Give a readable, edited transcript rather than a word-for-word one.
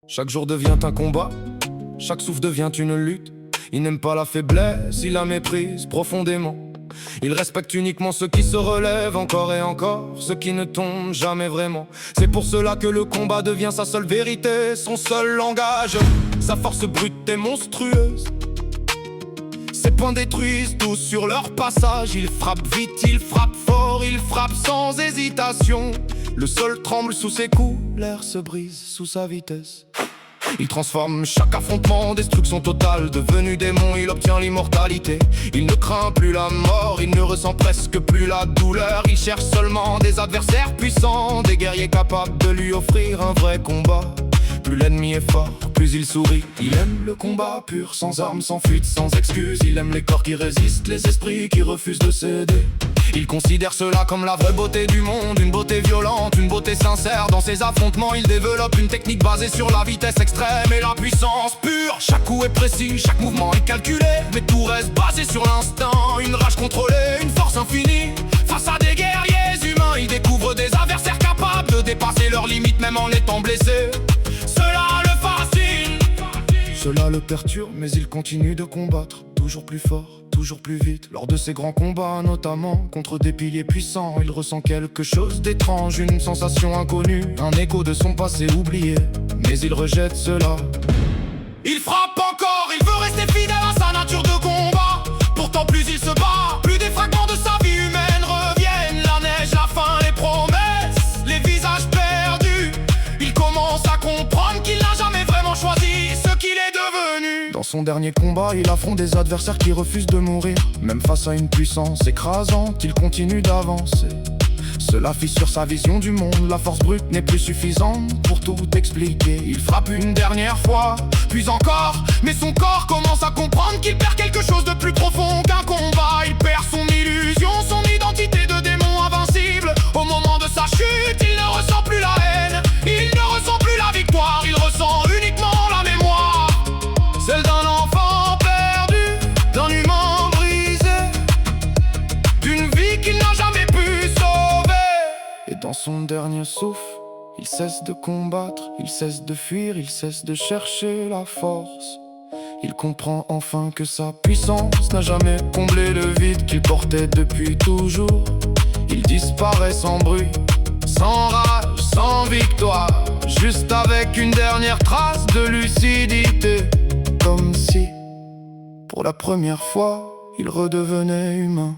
Chaque jour devient un combat, chaque souffle devient une lutte. Il n'aime pas la faiblesse, il la méprise profondément. Il respecte uniquement ceux qui se relèvent encore et encore, ceux qui ne tombent jamais vraiment. C'est pour cela que le combat devient sa seule vérité, son seul langage. Sa force brute est monstrueuse. Ses poings détruisent tous sur leur passage. Il frappe vite, il frappe fort, il frappe sans hésitation. Le sol tremble sous ses coups, l'air se brise sous sa vitesse. Il transforme chaque affrontement en destruction totale. Devenu démon, il obtient l'immortalité. Il ne craint plus la mort, il ne ressent presque plus la douleur. Il cherche seulement des adversaires puissants, des guerriers capables de lui offrir un vrai combat. Plus l'ennemi est fort, plus il sourit. Il aime le combat pur, sans armes, sans fuite, sans excuse. Il aime les corps qui résistent, les esprits qui refusent de céder. Il considère cela comme la vraie beauté du monde, une beauté violente, une beauté sincère. Dans ses affrontements, il développe une technique basée sur la vitesse extrême et la puissance pure. Chaque coup est précis, chaque mouvement est calculé, mais tout reste basé sur l'instinct. Une rage contrôlée, une force infinie. Face à des guerriers humains, il découvre des adversaires capables de dépasser leurs limites même en étant blessés. Cela le fascine, cela le perturbe, mais il continue de combattre. Toujours plus fort, toujours plus vite. Lors de ses grands combats, notamment contre des piliers puissants, il ressent quelque chose d'étrange, une sensation inconnue, un écho de son passé oublié. Mais il rejette cela. Il frappe encore, il veut rester fidèle à sa nature de combat. Pourtant plus il se bat, plus des fragments de sa vie humaine reviennent. La neige, la faim, les promesses, les visages perdus. Il commence à comprendre qu'il n'a jamais vraiment choisi ce qu'il est devenu. Dans son dernier combat, il affronte des adversaires qui refusent de mourir. Même face à une puissance écrasante, il continue d'avancer. Cela fissure sa vision du monde, la force brute n'est plus suffisante pour tout expliquer. Il frappe une dernière fois, puis encore, mais son corps commence à comprendre qu'il perd quelque chose de plus profond qu'un combat. Il perd son illusion, son identité de démon invincible. Au moment de sa chute, il ne ressent plus la haine, il ne ressent plus la victoire, il ressent uniquement la mémoire. Celle d'un enfant perdu, d'un humain brisé, d'une vie qu'il n'a jamais pu sauver. Et dans son dernier souffle, il cesse de combattre, il cesse de fuir, il cesse de chercher la force. Il comprend enfin que sa puissance n'a jamais comblé le vide qu'il portait depuis toujours. Il disparaît sans bruit, sans rage, sans victoire, juste avec une dernière trace de lucidité. Comme si, pour la première fois, il redevenait humain.